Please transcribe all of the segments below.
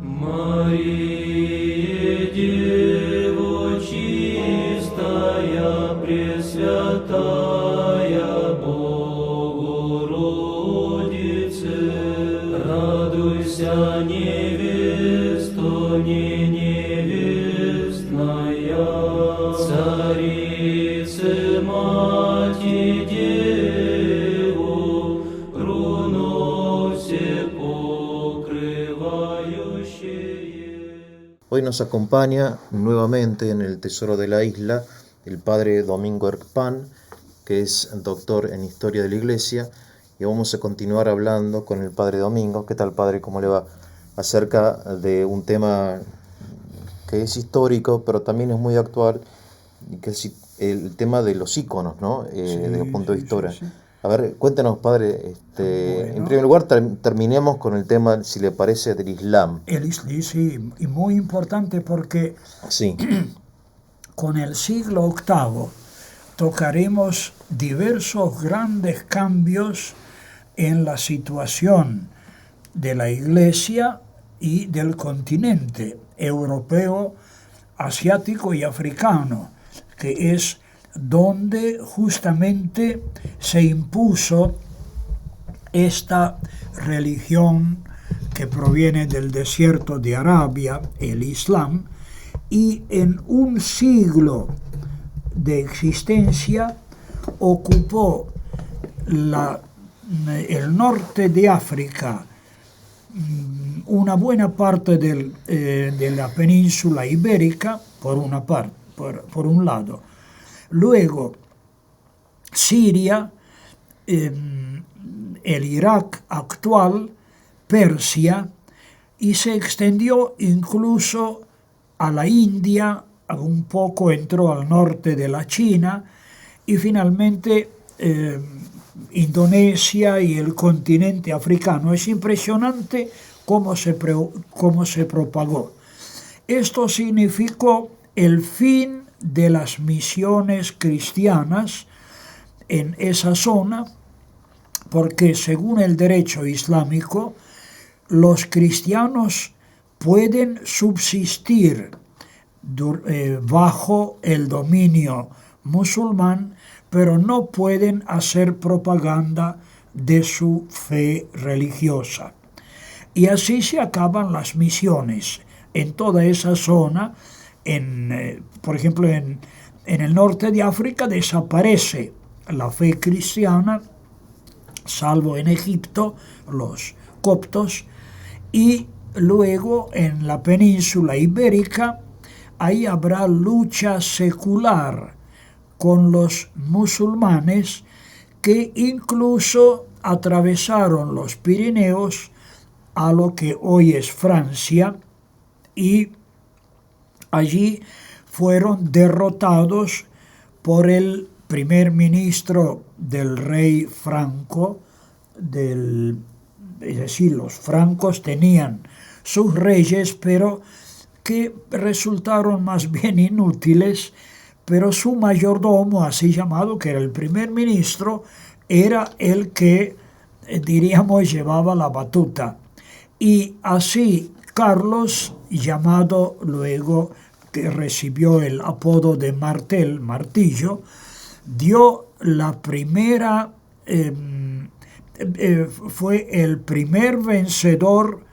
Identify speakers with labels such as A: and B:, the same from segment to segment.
A: Мария, Дева чистая, Пресвятая Богородице, радуйся, невесто не невестная, Царице Мати Деву, руно все покрывающее.
B: Hoy nos acompaña nuevamente en el Tesoro de la Isla el padre Domingo Erckpan, que es doctor en Historia de la Iglesia, y vamos a continuar hablando con el padre Domingo. ¿Qué tal, padre? ¿Cómo le va? Acerca de un tema que es histórico, pero también es muy actual, y que es el tema de los íconos, ¿no? Desde el punto de historia.
C: Sí.
B: A ver, cuéntanos, padre, en primer lugar, terminemos con el tema, si le parece, del Islam.
C: El Islam, sí, y muy importante porque
B: Sí,
C: con el siglo VIII tocaremos diversos grandes cambios en la situación de la Iglesia y del continente europeo, asiático y africano, que es donde justamente se impuso esta religión que proviene del desierto de Arabia, el Islam, y en un siglo de existencia ocupó el norte de África, una buena parte de la península ibérica, por un lado. Luego, Siria, el Irak actual, Persia, y se extendió incluso a la India, un poco entró al norte de la China, y finalmente Indonesia y el continente africano. Es impresionante cómo se propagó. Esto significó el fin de las misiones cristianas en esa zona, porque según el derecho islámico, los cristianos pueden subsistir bajo el dominio musulmán, pero no pueden hacer propaganda de su fe religiosa. Y así se acaban las misiones en toda esa zona. Por ejemplo, en el norte de África desaparece la fe cristiana, salvo en Egipto, los coptos, y luego en la península ibérica, ahí habrá lucha secular con los musulmanes que incluso atravesaron los Pirineos a lo que hoy es Francia, y allí fueron derrotados por el primer ministro del rey Franco, es decir, los francos tenían sus reyes, pero que resultaron más bien inútiles, pero su mayordomo, así llamado, que era el primer ministro, era el que, diríamos, llevaba la batuta. Y así Carlos, llamado luego, que recibió el apodo de martillo, dio la primera, fue el primer vencedor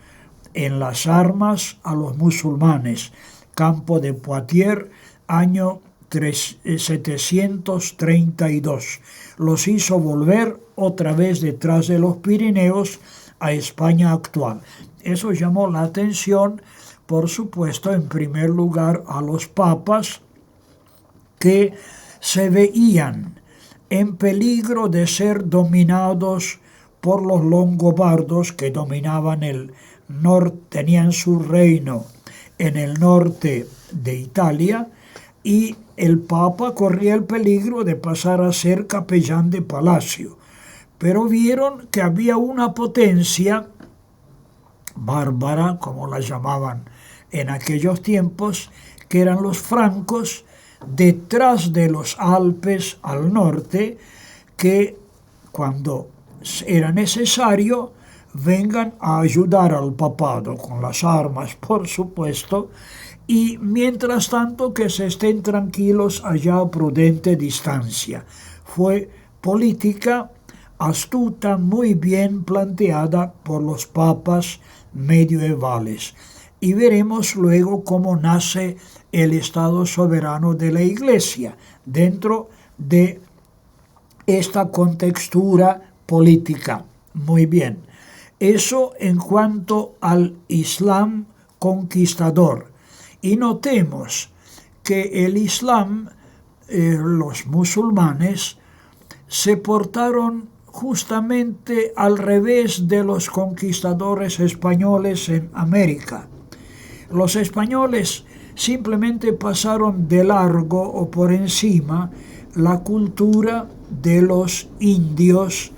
C: en las armas a los musulmanes. Campo de Poitiers, año 732. Los hizo volver otra vez detrás de los Pirineos a España actual. Eso llamó la atención, por supuesto, en primer lugar a los papas, que se veían en peligro de ser dominados por los longobardos, que dominaban el norte, tenían su reino en el norte de Italia, y el Papa corría el peligro de pasar a ser capellán de palacio. Pero vieron que había una potencia bárbara, como la llamaban en aquellos tiempos, que eran los francos, detrás de los Alpes al norte, que cuando era necesario vengan a ayudar al papado con las armas, por supuesto, y mientras tanto que se estén tranquilos allá a prudente distancia. Fue política astuta, muy bien planteada por los papas medievales. Y veremos luego cómo nace el Estado soberano de la Iglesia dentro de esta contextura política. Muy bien. Eso en cuanto al Islam conquistador. Y notemos que el Islam, los musulmanes, se portaron justamente al revés de los conquistadores españoles en América. Los españoles simplemente pasaron de largo o por encima la cultura de los indios,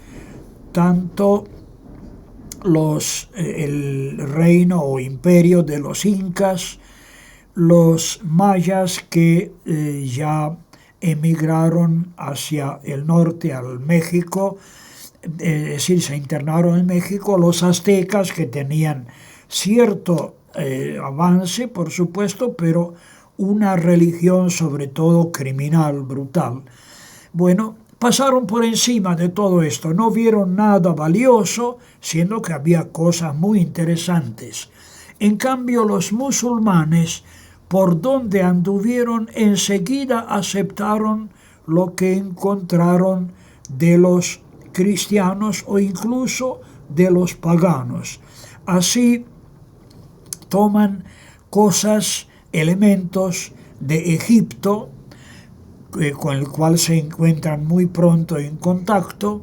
C: tanto el reino o imperio de los incas, los mayas que ya emigraron hacia el norte, al México, es decir, se internaron en México, los aztecas que tenían cierto avance, por supuesto, pero una religión sobre todo criminal, brutal. Bueno, pasaron por encima de todo esto, no vieron nada valioso, siendo que había cosas muy interesantes. En cambio, los musulmanes, por donde anduvieron, enseguida aceptaron lo que encontraron de los cristianos o incluso de los paganos. Así toman cosas, elementos de Egipto, con el cual se encuentran muy pronto en contacto,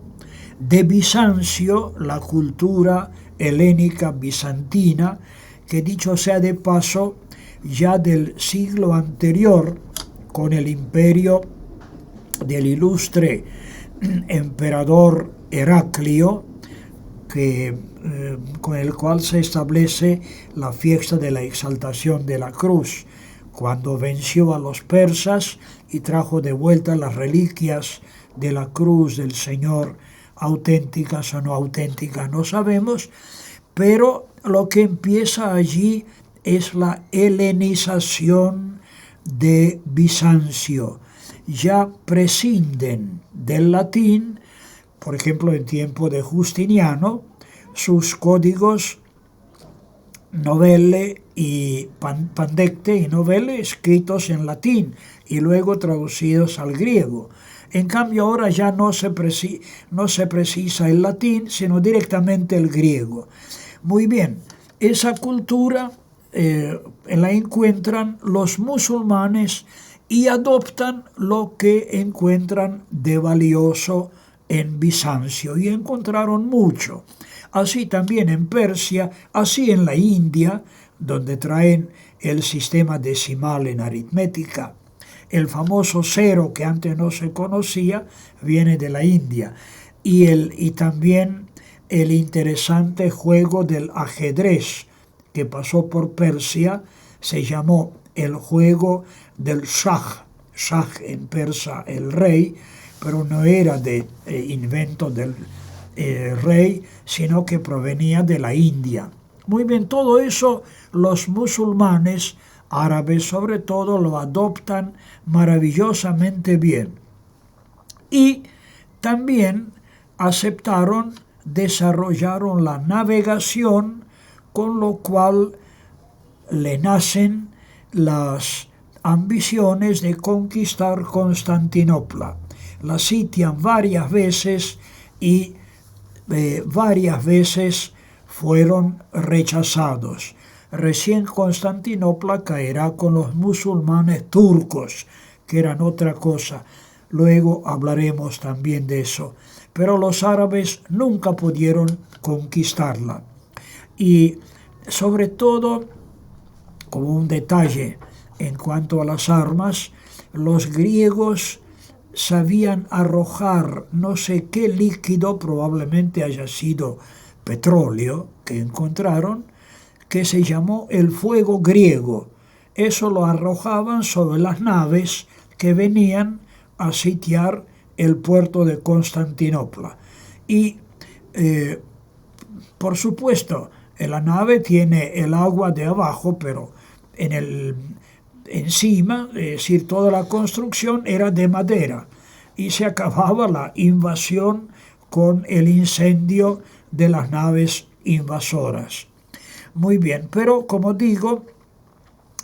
C: de Bizancio, la cultura helénica bizantina, que dicho sea de paso, ya del siglo anterior, con el imperio del ilustre emperador Heraclio, con el cual se establece la fiesta de la exaltación de la cruz, cuando venció a los persas y trajo de vuelta las reliquias de la cruz del Señor, auténticas o no auténticas, no sabemos, pero lo que empieza allí es la helenización de Bizancio. Ya prescinden del latín, por ejemplo, en tiempo de Justiniano, sus códigos Novelle y Pandecte y Novelle escritos en latín y luego traducidos al griego. En cambio ahora ya no se precisa el latín, sino directamente el griego. Muy bien, esa cultura la encuentran los musulmanes y adoptan lo que encuentran de valioso en Bizancio, y encontraron mucho. Así también en Persia, así en la India, donde traen el sistema decimal en aritmética. El famoso cero, que antes no se conocía, viene de la India. Y también el interesante juego del ajedrez, que pasó por Persia, se llamó el juego del Shah. Shah en persa, el rey, pero no era de invento del rey, sino que provenía de la India. Muy bien, todo eso los musulmanes, árabes sobre todo, lo adoptan maravillosamente bien. Y también desarrollaron la navegación, con lo cual le nacen las ambiciones de conquistar Constantinopla. La sitian varias veces y varias veces fueron rechazados. Recién Constantinopla caerá con los musulmanes turcos, que eran otra cosa. Luego hablaremos también de eso. Pero los árabes nunca pudieron conquistarla. Y sobre todo, como un detalle en cuanto a las armas, los griegos sabían arrojar no sé qué líquido, probablemente haya sido petróleo que encontraron, que se llamó el fuego griego. Eso lo arrojaban sobre las naves que venían a sitiar el puerto de Constantinopla. Y por supuesto, la nave tiene el agua de abajo, pero encima, es decir, toda la construcción era de madera y se acababa la invasión con el incendio de las naves invasoras. Muy bien, pero como digo,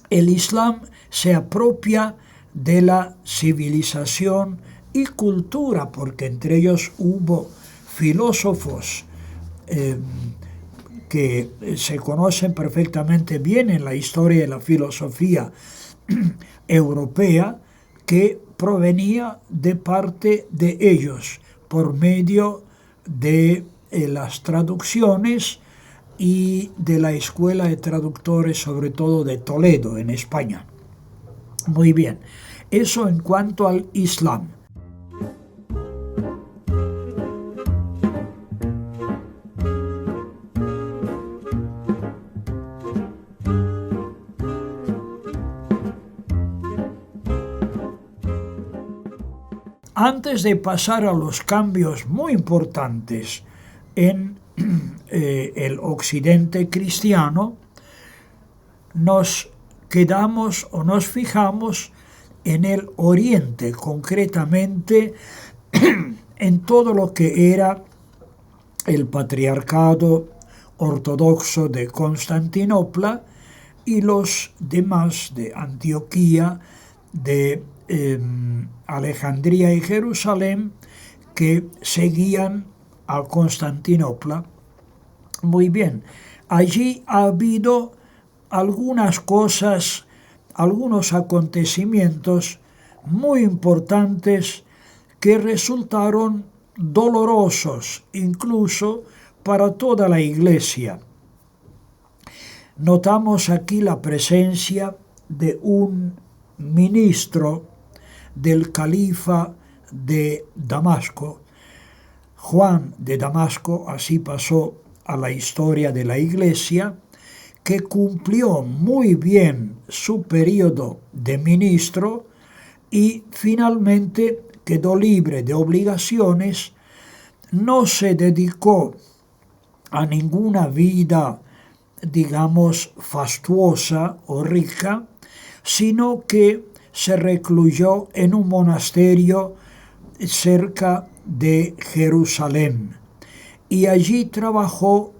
C: el Islam se apropia de la civilización y cultura, porque entre ellos hubo filósofos que se conocen perfectamente bien en la historia de la filosofía europea, que provenía de parte de ellos por medio de las traducciones y de la Escuela de Traductores, sobre todo de Toledo, en España. Muy bien, eso en cuanto al Islam. Antes de pasar a los cambios muy importantes en el occidente cristiano, nos quedamos o nos fijamos en el oriente, concretamente en todo lo que era el patriarcado ortodoxo de Constantinopla y los demás de Antioquía, de Alejandría y Jerusalén, que seguían a Constantinopla. Muy bien, allí ha habido algunas cosas, algunos acontecimientos muy importantes que resultaron dolorosos incluso para toda la Iglesia. Notamos aquí la presencia de un ministro del califa de Damasco, Juan de Damasco, así pasó a la historia de la Iglesia, que cumplió muy bien su periodo de ministro y finalmente quedó libre de obligaciones, no se dedicó a ninguna vida, digamos, fastuosa o rica, sino que se recluyó en un monasterio cerca de Jerusalén y allí trabajó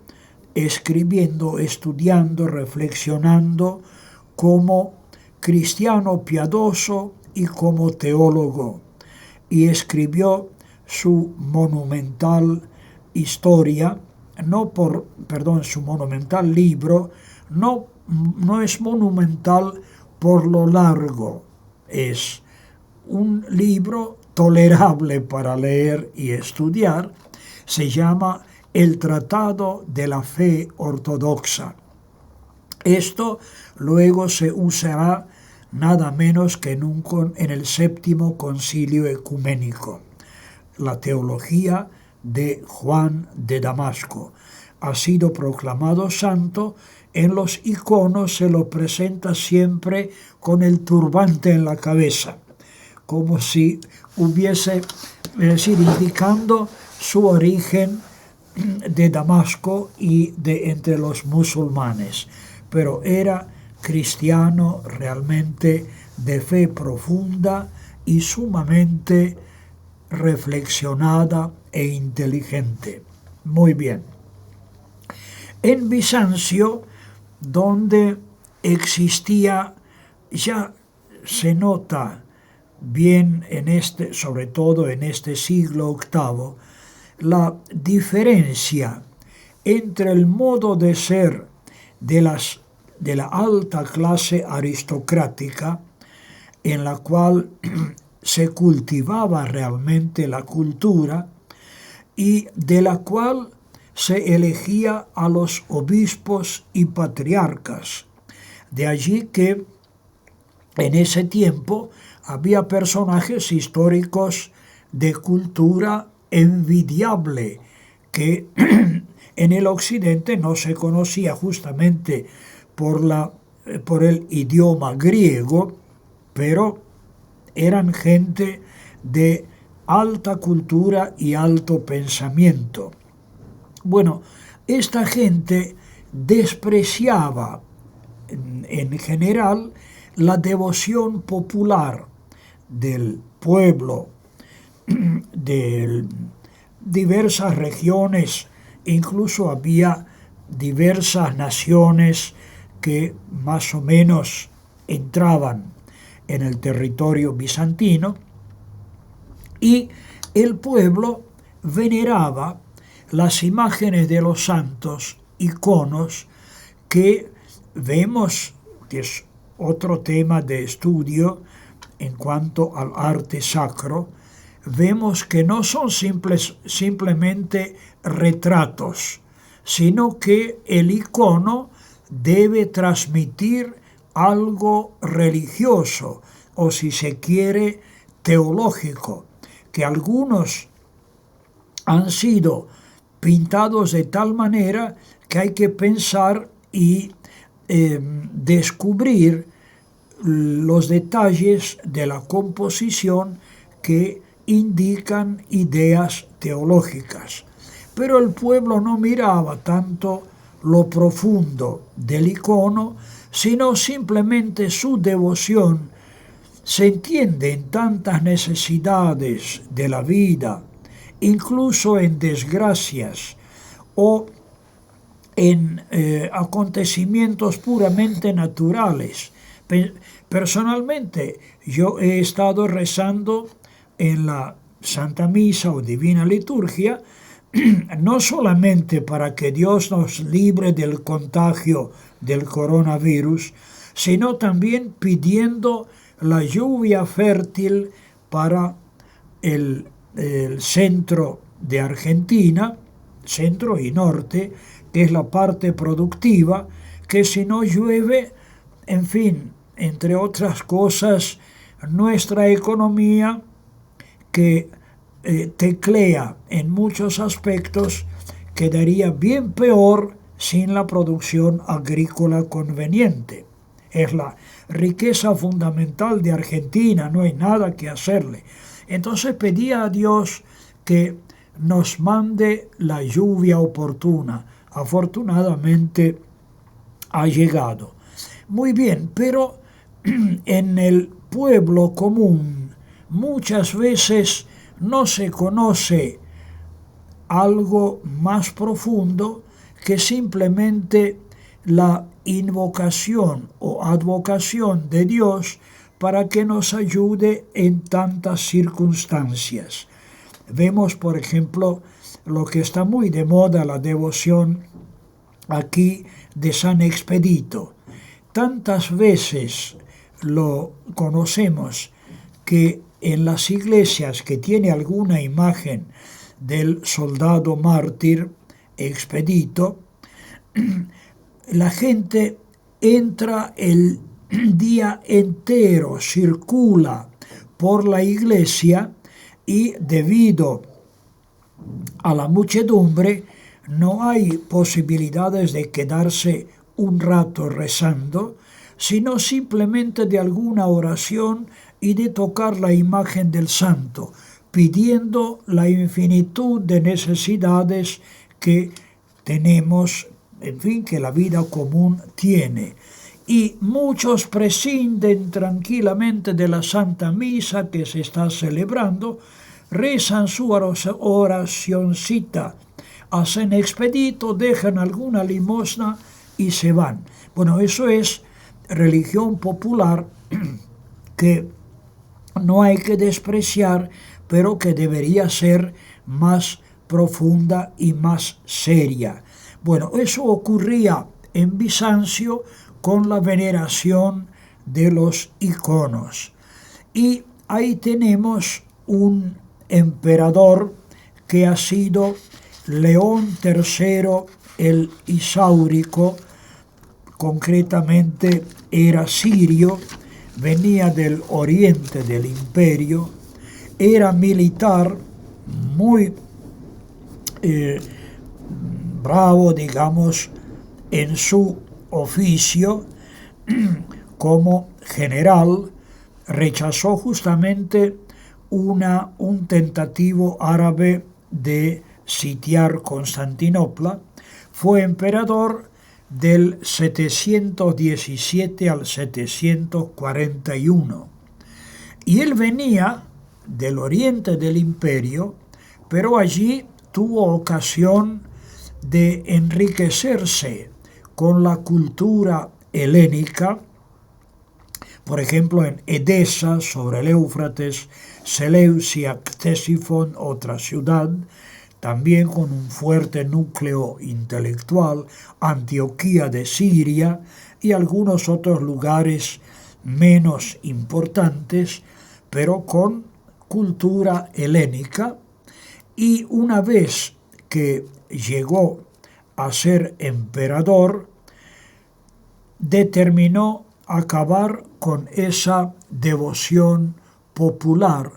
C: escribiendo, estudiando, reflexionando como cristiano piadoso y como teólogo, y escribió su monumental historia, su monumental libro, no es monumental por lo largo, es un libro tolerable para leer y estudiar, se llama El Tratado de la Fe Ortodoxa. Esto luego se usará nada menos que en el Séptimo Concilio Ecuménico. La teología de Juan de Damasco ha sido proclamado santo. En los iconos se lo presenta siempre con el turbante en la cabeza, como si hubiese, es decir, indicando su origen de Damasco y de entre los musulmanes, pero era cristiano realmente de fe profunda y sumamente reflexionada e inteligente. Muy bien. En Bizancio, donde existía, ya se nota bien sobre todo en este siglo VIII, la diferencia entre el modo de ser de la alta clase aristocrática, en la cual se cultivaba realmente la cultura y de la cual se elegía a los obispos y patriarcas. De allí que en ese tiempo había personajes históricos de cultura envidiable que en el occidente no se conocía justamente por el idioma griego, pero eran gente de alta cultura y alto pensamiento. Bueno, esta gente despreciaba en general la devoción popular del pueblo, de diversas regiones, incluso había diversas naciones que más o menos entraban en el territorio bizantino, y el pueblo veneraba las imágenes de los santos, iconos, que vemos que es otro tema de estudio en cuanto al arte sacro. Vemos que no son simplemente retratos, sino que el icono debe transmitir algo religioso, o si se quiere, teológico, que algunos han sido pintados de tal manera que hay que pensar y descubrir los detalles de la composición que indican ideas teológicas. Pero el pueblo no miraba tanto lo profundo del icono, sino simplemente su devoción. Se entiende en tantas necesidades de la vida, incluso en desgracias o en acontecimientos puramente naturales. Personalmente, yo he estado rezando en la Santa Misa o Divina Liturgia, no solamente para que Dios nos libre del contagio del coronavirus, sino también pidiendo la lluvia fértil para el centro de Argentina, centro y norte, que es la parte productiva, que si no llueve, en fin, entre otras cosas, nuestra economía, que teclea en muchos aspectos, quedaría bien peor sin la producción agrícola conveniente. Es la riqueza fundamental de Argentina, no hay nada que hacerle. Entonces pedía a Dios que nos mande la lluvia oportuna. Afortunadamente ha llegado. Muy bien, pero en el pueblo común muchas veces no se conoce algo más profundo que simplemente la invocación o advocación de Dios para que nos ayude en tantas circunstancias. Vemos, por ejemplo, lo que está muy de moda, la devoción aquí de San Expedito. Tantas veces lo conocemos que en las iglesias que tiene alguna imagen del soldado mártir Expedito, la gente entra el día entero, circula por la iglesia y debido a la muchedumbre no hay posibilidades de quedarse un rato rezando, sino simplemente de alguna oración y de tocar la imagen del santo, pidiendo la infinitud de necesidades que tenemos, en fin, que la vida común tiene. Y muchos prescinden tranquilamente de la Santa Misa que se está celebrando, rezan su oracioncita, hacen expedito, dejan alguna limosna y se van. Bueno, eso es religión popular que no hay que despreciar, pero que debería ser más profunda y más seria. Bueno, eso ocurría en Bizancio con la veneración de los iconos. Y ahí tenemos un emperador que ha sido León III el Isáurico, concretamente era sirio, venía del oriente del imperio, era militar, muy bravo, digamos, en su oficio como general. Rechazó justamente un tentativo árabe de sitiar Constantinopla, fue emperador del 717 al 741. Y él venía del oriente del imperio, pero allí tuvo ocasión de enriquecerse con la cultura helénica, por ejemplo en Edesa, sobre el Éufrates, Seleucia, Ctesifón, otra ciudad, también con un fuerte núcleo intelectual, Antioquía de Siria y algunos otros lugares menos importantes, pero con cultura helénica. Y una vez que llegó a ser emperador, determinó acabar con esa devoción popular,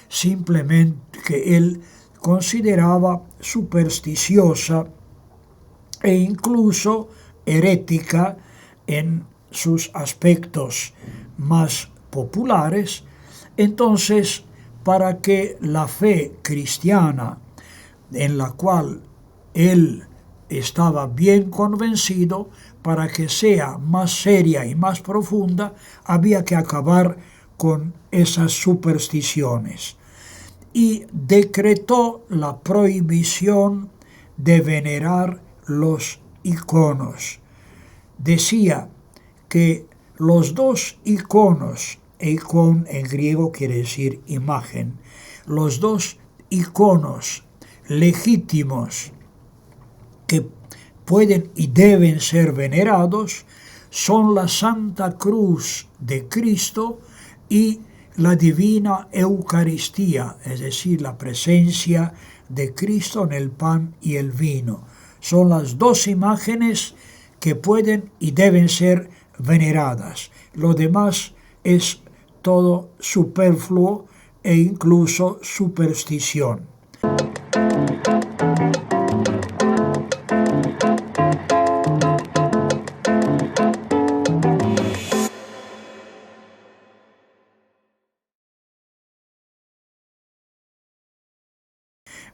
C: simplemente que él consideraba supersticiosa e incluso herética en sus aspectos más populares. Entonces, para que la fe cristiana, en la cual él estaba bien convencido, para que sea más seria y más profunda, había que acabar con esas supersticiones. Y decretó la prohibición de venerar los iconos. Decía que los dos iconos, icon en griego quiere decir imagen, los dos iconos legítimos que pueden y deben ser venerados son la Santa Cruz de Cristo y la Divina Eucaristía, es decir, la presencia de Cristo en el pan y el vino. Son las dos imágenes que pueden y deben ser veneradas. Lo demás es todo superfluo e incluso superstición.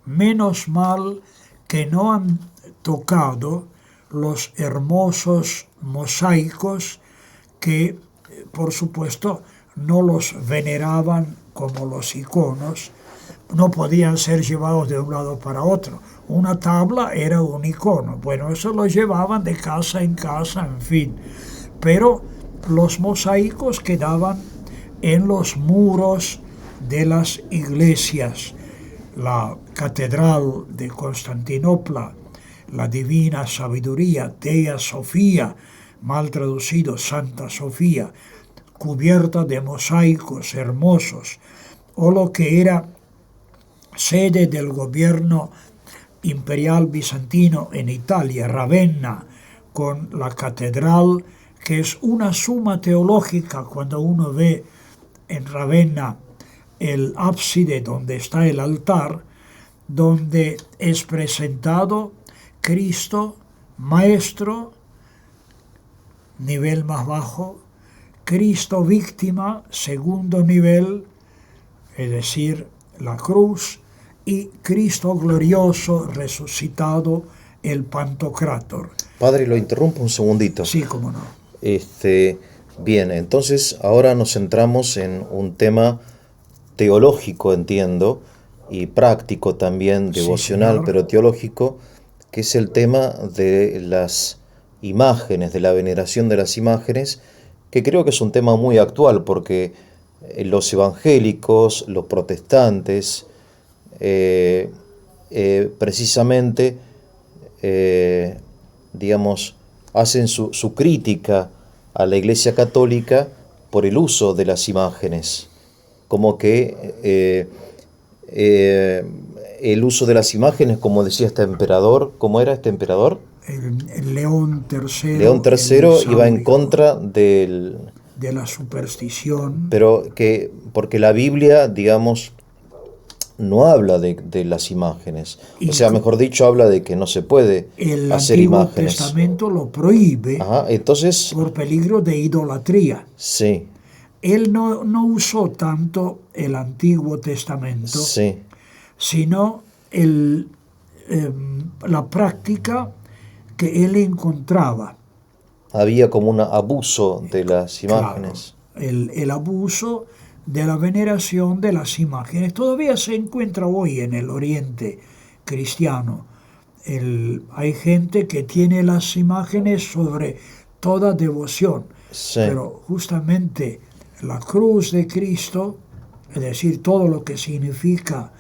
C: Menos mal que no han tocado los hermosos mosaicos que, por supuesto, no los veneraban como los iconos, no podían ser llevados de un lado para otro. Una tabla era un icono, bueno, eso lo llevaban de casa en casa, en fin. Pero los mosaicos quedaban en los muros de las iglesias. La Catedral de Constantinopla, la Divina Sabiduría, Dea Sofía, mal traducido Santa Sofía, cubierta de mosaicos hermosos, o lo que era sede del gobierno imperial bizantino en Italia, Ravenna, con la catedral, que es una suma teológica cuando uno ve en Ravenna el ábside donde está el altar, donde es presentado Cristo, Maestro, nivel más bajo, Cristo víctima, segundo nivel, es decir, la cruz, y Cristo glorioso, resucitado, el Pantocrátor.
B: Padre, lo interrumpo un segundito.
C: Sí, cómo no.
B: Bien, entonces ahora nos centramos en un tema teológico, entiendo, y práctico también, devocional,
C: sí,
B: pero teológico, que es el tema de las imágenes, de la veneración de las imágenes, que creo que es un tema muy actual, porque los evangélicos, los protestantes, precisamente, digamos, hacen su crítica a la Iglesia Católica por el uso de las imágenes, como que el uso de las imágenes, como decía este emperador, ¿cómo era este emperador?
C: El León III.
B: León III iba en contra de
C: la superstición.
B: Pero que, porque la Biblia, digamos, no habla de las imágenes. O sea, mejor dicho, habla de que no se puede hacer imágenes.
C: El Antiguo Testamento lo prohíbe.
B: Ajá, entonces,
C: por peligro de idolatría.
B: Sí.
C: Él no usó tanto el Antiguo Testamento,
B: Sí.
C: sino la práctica que él encontraba.
B: Había como un abuso de las
C: Claro,
B: imágenes.
C: el abuso de la veneración de las imágenes todavía se encuentra hoy en el Oriente cristiano. Hay gente que tiene las imágenes sobre toda devoción,
B: Sí,
C: pero justamente la cruz de Cristo, es decir, todo lo que significa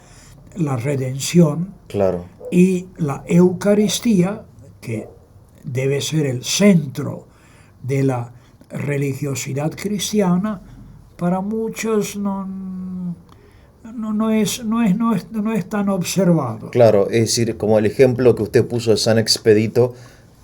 C: la redención,
B: claro.
C: y la Eucaristía, que debe ser el centro de la religiosidad cristiana, para muchos no es tan observado.
B: Claro, es decir, como el ejemplo que usted puso de San Expedito,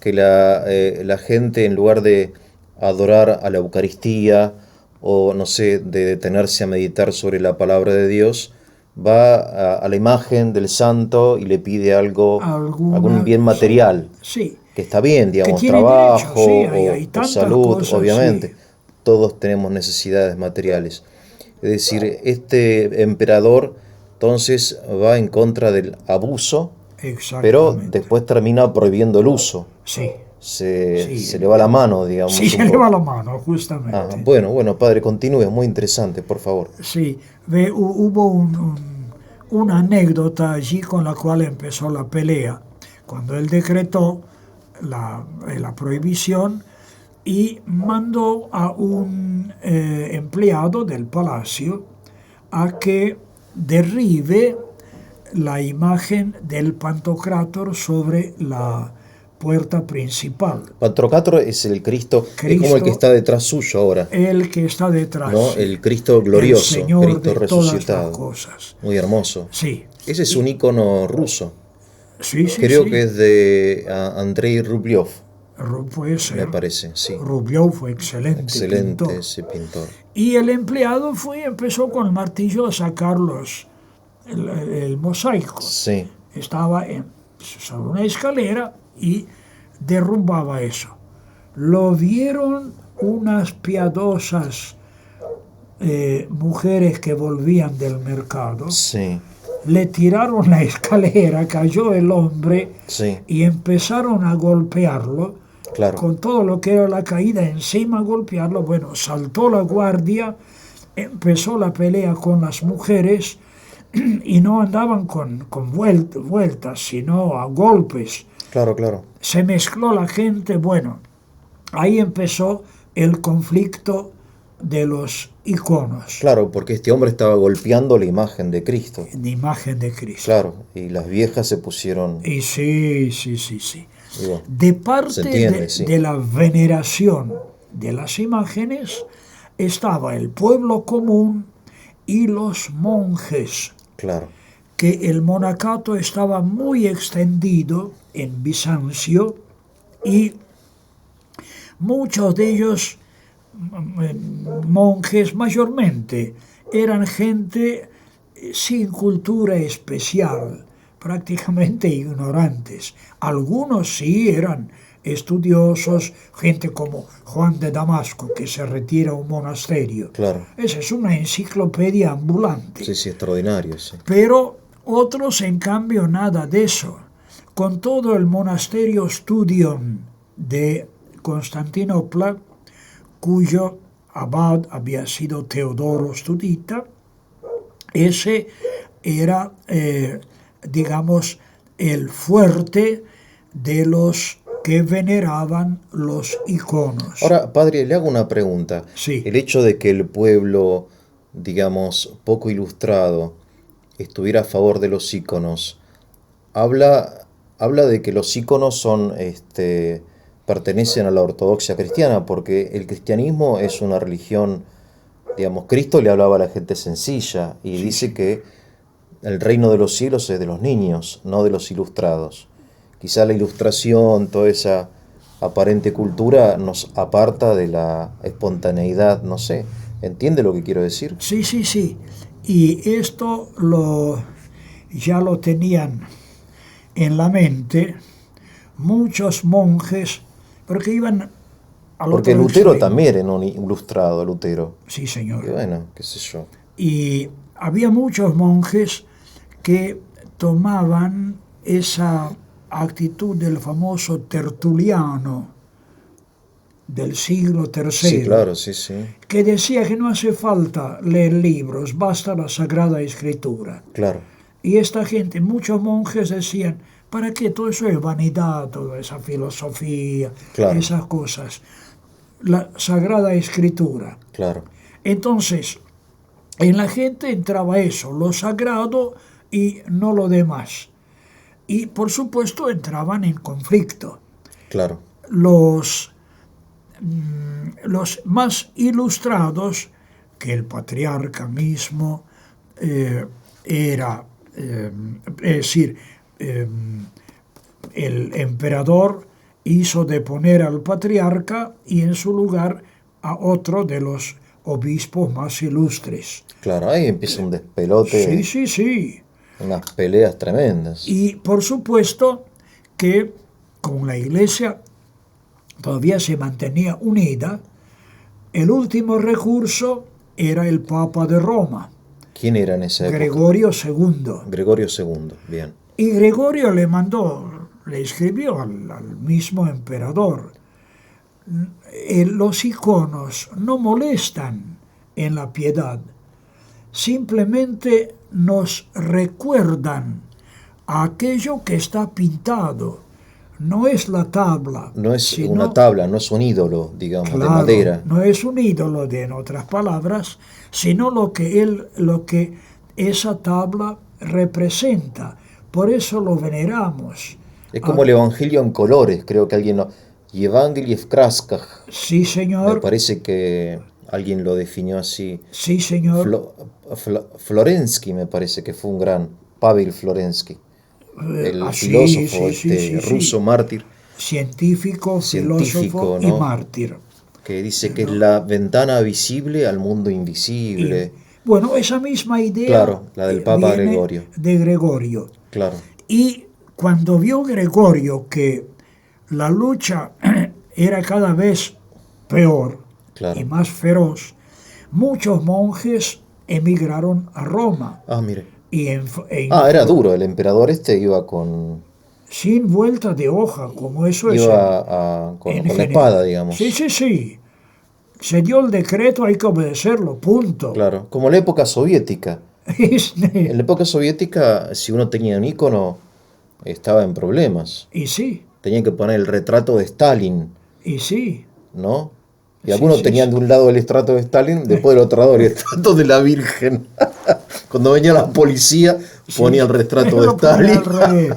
B: que la gente en lugar de adorar a la Eucaristía o no sé, de detenerse a meditar sobre la palabra de Dios, va a la imagen del santo y le pide algo, algún bien material,
C: Sí,
B: que está bien,
C: que
B: digamos,
C: tiene derecho,
B: trabajo
C: sí, hay
B: o
C: tantas
B: salud,
C: cosas,
B: obviamente.
C: sí.
B: Todos tenemos necesidades materiales. Es decir, este emperador entonces va en contra del abuso, pero
C: Exactamente.
B: después termina prohibiendo el uso.
C: Sí,
B: Se
C: sí,
B: le va la mano, digamos,
C: sí, se
B: un
C: le va la
B: poco.
C: mano,
B: Ah,
C: justamente.
B: bueno, padre, continúe, es muy interesante, por favor.
C: Sí, hubo una anécdota allí con la cual empezó la pelea, cuando él decretó la prohibición y mandó a un empleado del palacio a que derribe la imagen del Pantocrátor sobre la puerta principal.
B: Pantocrátor es el Cristo, es como el que
C: Cristo,
B: está detrás suyo ahora,
C: el que está detrás,
B: ¿no?
C: sí,
B: El Cristo
C: el
B: glorioso,
C: Señor
B: Cristo
C: de todas las
B: resucitado.
C: cosas.
B: Muy hermoso.
C: Sí,
B: Ese es un ícono ruso.
C: sí, sí,
B: Creo
C: sí.
B: que es de Andrei Rublev,
C: Puede
B: me
C: ser.
B: parece, sí.
C: Rubió fue excelente
B: Excelente
C: pintor.
B: ese pintor.
C: Y el empleado empezó con el martillo a sacar el mosaico.
B: Sí,
C: Estaba sobre una escalera y derrumbaba eso. Lo vieron unas piadosas mujeres que volvían del mercado,
B: sí,
C: le tiraron la escalera, cayó el hombre
B: sí,
C: y empezaron a golpearlo
B: claro.
C: con todo lo que era la caída encima, a golpearlo. Bueno, saltó la guardia, empezó la pelea con las mujeres y no andaban con vueltas, sino a golpes.
B: Claro, claro.
C: Se mezcló la gente, bueno, ahí empezó el conflicto de los iconos,
B: Claro, porque este hombre estaba golpeando la imagen de Cristo.
C: de imagen de Cristo.
B: Claro, y las viejas se pusieron.
C: Y sí.
B: Digo,
C: De parte
B: se entiende, sí.
C: de la veneración de las imágenes estaba el pueblo común y los monjes,
B: Claro,
C: que el monacato estaba muy extendido en Bizancio y muchos de ellos, monjes mayormente, eran gente sin cultura especial, prácticamente ignorantes. Algunos sí eran estudiosos, gente como Juan de Damasco, que se retira a un monasterio.
B: claro.
C: Esa es una enciclopedia ambulante.
B: Sí, extraordinario, sí.
C: Pero otros, en cambio, nada de eso. Con todo el monasterio Studium de Constantinopla, cuyo abad había sido Teodoro Studita, ese era, digamos, el fuerte de los que veneraban los iconos.
B: Ahora, padre, le hago una pregunta.
C: Sí.
B: El hecho de que el pueblo, digamos, poco ilustrado, estuviera a favor de los íconos, habla de que los íconos pertenecen a la ortodoxia cristiana, porque el cristianismo es una religión, digamos, Cristo le hablaba a la gente sencilla y dice que el reino de los cielos es de los niños, no de los ilustrados. Quizá la ilustración, toda esa aparente cultura nos aparta de la espontaneidad, no sé. ¿Entiende lo que quiero decir?
C: Sí. Y esto ya lo tenían en la mente muchos monjes, porque iban al
B: Porque
C: otro
B: Lutero
C: extremo.
B: también era un ilustrado, Lutero.
C: Sí,
B: Y
C: señor.
B: bueno, qué sé yo.
C: Y había muchos monjes que tomaban esa actitud del famoso Tertuliano del siglo III,
B: Sí, claro, sí, sí.
C: que decía que no hace falta leer libros, basta la Sagrada Escritura.
B: Claro,
C: Y esta gente, muchos monjes decían, ¿para qué? Todo eso es vanidad, toda esa filosofía,
B: Claro.
C: esas cosas. La Sagrada Escritura.
B: claro.
C: Entonces, en la gente entraba eso, lo sagrado y no lo demás. Y por supuesto entraban en conflicto.
B: Claro,
C: Los más ilustrados, que el patriarca mismo era, es decir, el emperador hizo deponer al patriarca y en su lugar a otro de los obispos más ilustres.
B: claro. Ahí empieza un despelote,
C: Sí, sí, sí.
B: unas peleas tremendas.
C: Y por supuesto que como la iglesia todavía se mantenía unida, el último recurso era el Papa de Roma,
B: ¿Quién era en esa época?
C: Gregorio II.
B: Gregorio II, bien.
C: Y Gregorio le escribió al mismo emperador, los iconos no molestan en la piedad, simplemente nos recuerdan a aquello que está pintado. No es la tabla.
B: No es
C: sino,
B: una tabla, no es un ídolo, digamos, de
C: claro,
B: madera.
C: no es un ídolo, en otras palabras, sino lo que esa tabla representa. Por eso lo veneramos.
B: Es como el Evangelio en colores, creo que alguien lo... Evangelii v kraskach.
C: Sí,
B: Me
C: señor.
B: parece que alguien lo definió así.
C: Sí, señor.
B: Florensky me parece que fue un gran, Pavel Florensky, el
C: Sí,
B: filósofo
C: sí,
B: ruso mártir,
C: científico, filósofo y
B: ¿no?
C: mártir.
B: Que dice que es la ventana visible al mundo invisible.
C: Bueno, esa misma idea
B: Claro, la del Papa
C: viene
B: Gregorio.
C: de Gregorio.
B: Claro,
C: Y cuando vio Gregorio que la lucha era cada vez peor
B: claro.
C: y más feroz, muchos monjes emigraron a Roma.
B: Ah, mire.
C: Y
B: Era duro, el emperador iba con...
C: sin vuelta de hoja, como eso es.
B: Con la espada, digamos.
C: Sí, sí, sí. Se dio el decreto, hay que obedecerlo, punto.
B: Claro, como en la época soviética. En la época soviética, si uno tenía un ícono, estaba en problemas.
C: Y sí,
B: Tenían que poner el retrato de Stalin,
C: y sí.
B: ¿no? Y
C: Sí,
B: algunos
C: sí,
B: tenían
C: sí.
B: de un lado el retrato de Stalin, después del otro lado el retrato de la Virgen. Cuando venía la policía, ponía el retrato de
C: Lo ponía
B: Stalin.
C: al revés.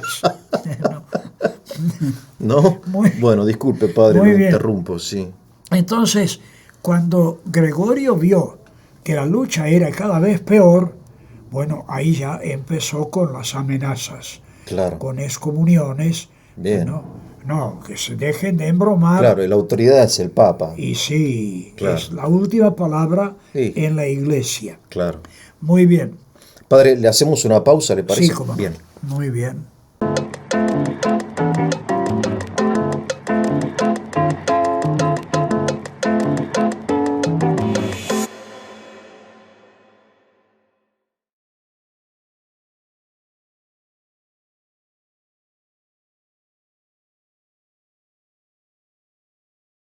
B: ¿No?
C: Muy-
B: Bueno, disculpe, padre,
C: muy
B: lo
C: bien.
B: interrumpo, sí.
C: Entonces, cuando Gregorio vio que la lucha era cada vez peor, bueno, ahí ya empezó con las amenazas,
B: Claro,
C: con excomuniones.
B: bien.
C: No, que se dejen de embromar.
B: Claro, y la autoridad es el Papa.
C: Y sí,
B: Claro.
C: es la última palabra
B: Sí.
C: en la iglesia.
B: Claro.
C: Muy bien.
B: Padre, le hacemos una pausa, ¿le parece?
C: Sí, cómo no.
B: Bien.
C: Muy bien.